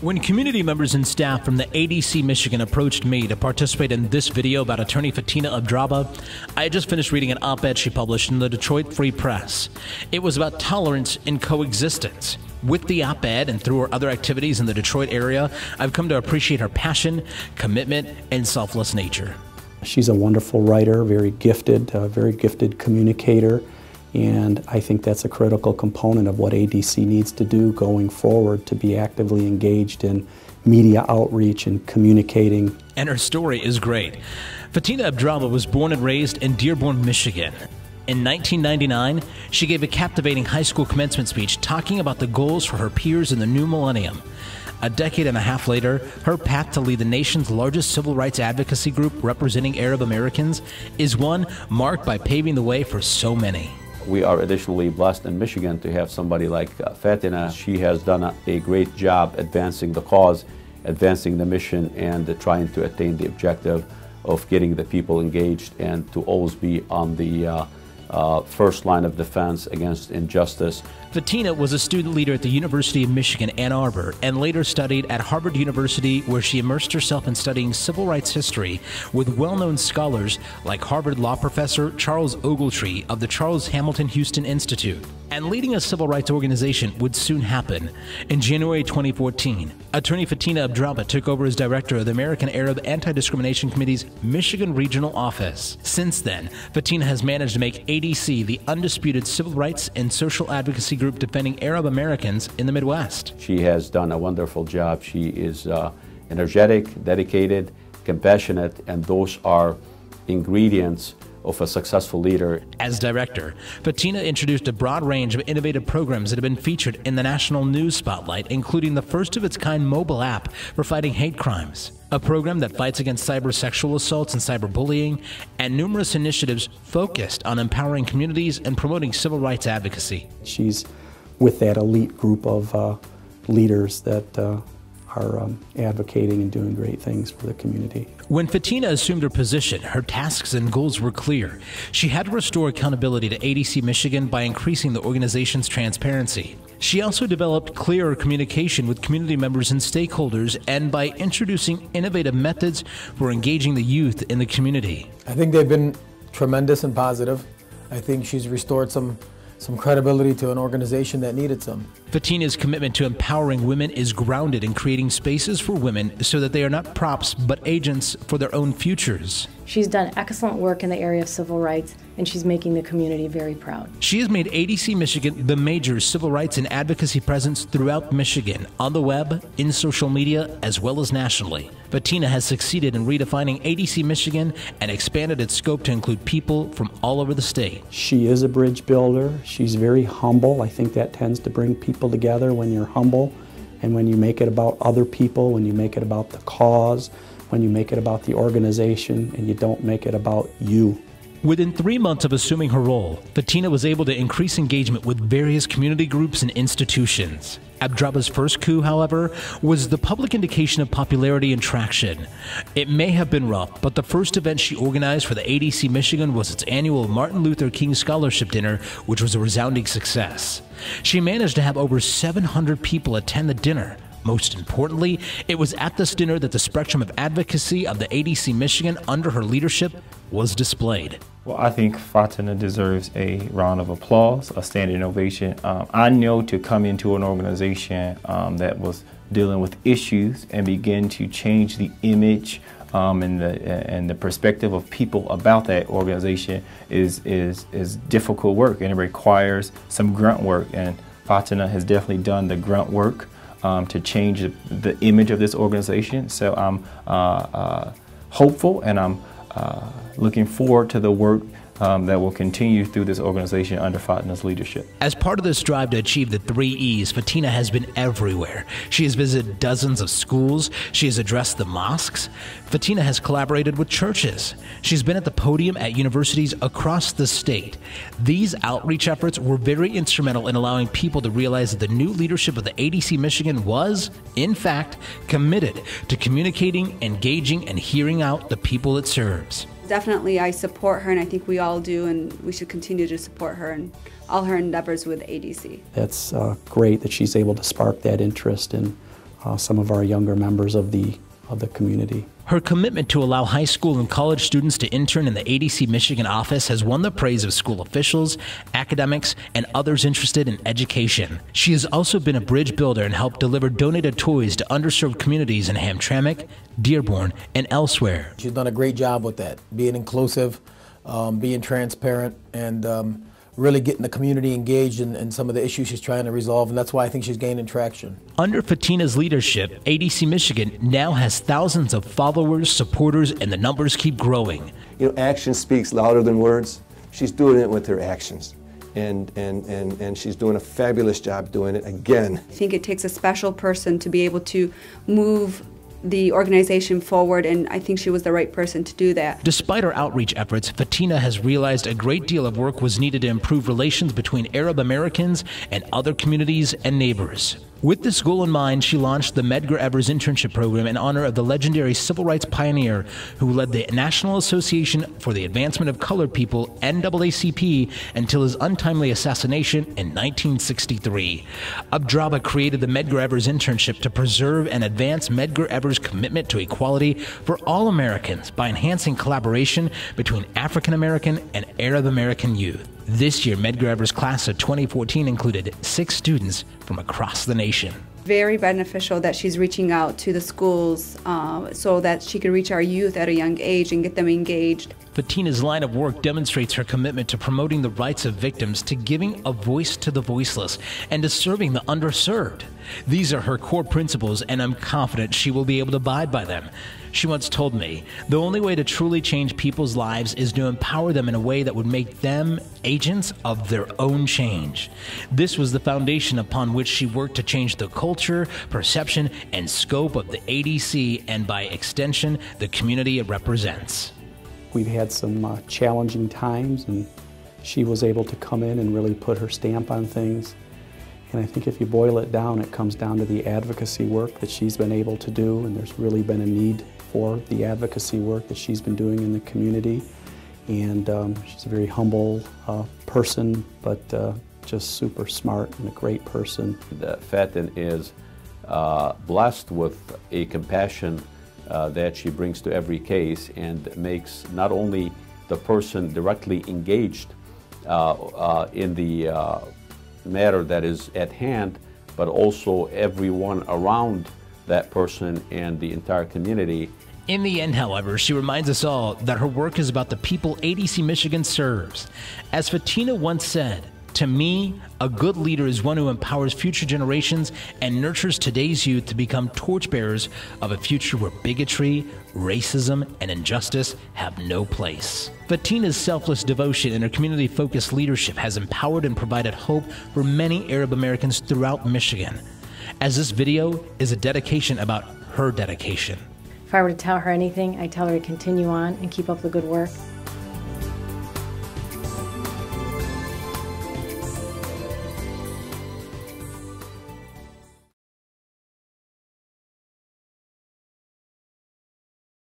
When community members and staff from the ADC Michigan approached me to participate in this video about attorney Fatina Abdraba, I had just finished reading an op-ed she published in the Detroit Free Press. It was about tolerance and coexistence. With the op-ed and through her other activities in the Detroit area, I've come to appreciate her passion, commitment, and selfless nature. She's a wonderful writer, very gifted communicator, and I think that's a critical component of what ADC needs to do going forward, to be actively engaged in media outreach and communicating. And her story is great. Fatina Abdraba was born and raised in Dearborn, Michigan. In 1999, she gave a captivating high school commencement speech talking about the goals for her peers in the new millennium. A decade and a half later, her path to lead the nation's largest civil rights advocacy group representing Arab Americans is one marked by paving the way for so many. We are additionally blessed in Michigan to have somebody like Fatina. She has done a great job advancing the cause, advancing the mission, and trying to attain the objective of getting the people engaged and to always be on the first line of defense against injustice. Fatina was a student leader at the University of Michigan, Ann Arbor, and later studied at Harvard University, where she immersed herself in studying civil rights history with well-known scholars like Harvard law professor Charles Ogletree of the Charles Hamilton Houston Institute. And leading a civil rights organization would soon happen. In January 2014, attorney Fatina Abdraba took over as director of the American Arab Anti-Discrimination Committee's Michigan Regional Office. Since then, Fatina has managed to make ADC the undisputed civil rights and social advocacy group defending Arab Americans in the Midwest. She has done a wonderful job. She is energetic, dedicated, compassionate, and those are ingredients of a successful leader. As director, Fatina introduced a broad range of innovative programs that have been featured in the national news spotlight, including the first-of-its-kind mobile app for fighting hate crimes, a program that fights against cyber sexual assaults and cyberbullying, and numerous initiatives focused on empowering communities and promoting civil rights advocacy. She's with that elite group of leaders that are advocating and doing great things for the community. When Fatina assumed her position, her tasks and goals were clear. She had to restore accountability to ADC Michigan by increasing the organization's transparency. She also developed clearer communication with community members and stakeholders, and by introducing innovative methods for engaging the youth in the community. I think they've been tremendous and positive. I think she's restored some credibility to an organization that needed some. Fatina's commitment to empowering women is grounded in creating spaces for women so that they are not props but agents for their own futures. She's done excellent work in the area of civil rights, and she's making the community very proud. She has made ADC Michigan the major civil rights and advocacy presence throughout Michigan, on the web, in social media, as well as nationally. Fatina has succeeded in redefining ADC Michigan and expanded its scope to include people from all over the state. She is a bridge builder. She's very humble. I think that tends to bring people together when you're humble, and when you make it about other people, when you make it about the cause, when you make it about the organization, and you don't make it about you. Within 3 months of assuming her role, Fatina was able to increase engagement with various community groups and institutions. Abdraba's first coup, however, was the public indication of popularity and traction. It may have been rough, but the first event she organized for the ADC Michigan was its annual Martin Luther King Scholarship Dinner, which was a resounding success. She managed to have over 700 people attend the dinner. Most importantly, it was at this dinner that the spectrum of advocacy of the ADC Michigan under her leadership was displayed. Well, I think Fatina deserves a round of applause, a standing ovation. I know to come into an organization that was dealing with issues and begin to change the image and the perspective of people about that organization is difficult work, and it requires some grunt work. And Fatina has definitely done the grunt work to change the image of this organization. So I'm hopeful, and I'm looking forward to the work that will continue through this organization under Fatina's leadership. As part of this drive to achieve the 3 E's, Fatina has been everywhere. She has visited dozens of schools. She has addressed the mosques. Fatina has collaborated with churches. She's been at the podium at universities across the state. These outreach efforts were very instrumental in allowing people to realize that the new leadership of the ADC Michigan was, in fact, committed to communicating, engaging, and hearing out the people it serves. Definitely, I support her, and I think we all do, and we should continue to support her and all her endeavors with ADC. That's great that she's able to spark that interest in some of our younger members of the community. Her commitment to allow high school and college students to intern in the ADC Michigan office has won the praise of school officials, academics, and others interested in education. She has also been a bridge builder and helped deliver donated toys to underserved communities in Hamtramck, Dearborn, and elsewhere. She's done a great job with that, being inclusive, being transparent, and really getting the community engaged in some of the issues she's trying to resolve, and that's why I think she's gaining traction. Under Fatina's leadership, ADC Michigan now has thousands of followers, supporters, and the numbers keep growing. You know, action speaks louder than words. She's doing it with her actions, and she's doing a fabulous job doing it again. I think it takes a special person to be able to move the organization forward, and I think she was the right person to do that. Despite her outreach efforts, Fatina has realized a great deal of work was needed to improve relations between Arab Americans and other communities and neighbors. With this goal in mind, she launched the Medgar Evers Internship Program in honor of the legendary civil rights pioneer who led the National Association for the Advancement of Colored People, NAACP, until his untimely assassination in 1963. Abdraba created the Medgar Evers Internship to preserve and advance Medgar Evers' commitment to equality for all Americans by enhancing collaboration between African American and Arab American youth. This year, Medgar Evers' class of 2014 included 6 students from across the nation. Very beneficial that she's reaching out to the schools so that she can reach our youth at a young age and get them engaged. Fatina's line of work demonstrates her commitment to promoting the rights of victims, to giving a voice to the voiceless, and to serving the underserved. These are her core principles, and I'm confident she will be able to abide by them. She once told me, the only way to truly change people's lives is to empower them in a way that would make them agents of their own change. This was the foundation upon which she worked to change the culture, perception, and scope of the ADC, and by extension, the community it represents. We've had some challenging times, and she was able to come in and really put her stamp on things. And I think if you boil it down, it comes down to the advocacy work that she's been able to do, and there's really been a need for the advocacy work that she's been doing in the community. And she's a very humble person, but just super smart and a great person. Fatin is blessed with a compassion that she brings to every case, and makes not only the person directly engaged in the matter that is at hand, but also everyone around that person and the entire community. In the end, however, she reminds us all that her work is about the people ADC Michigan serves. As Fatina once said, "To me, a good leader is one who empowers future generations and nurtures today's youth to become torchbearers of a future where bigotry, racism, and injustice have no place." Fatina's selfless devotion and her community-focused leadership has empowered and provided hope for many Arab Americans throughout Michigan, as this video is a dedication about her dedication. If I were to tell her anything, I'd tell her to continue on and keep up the good work.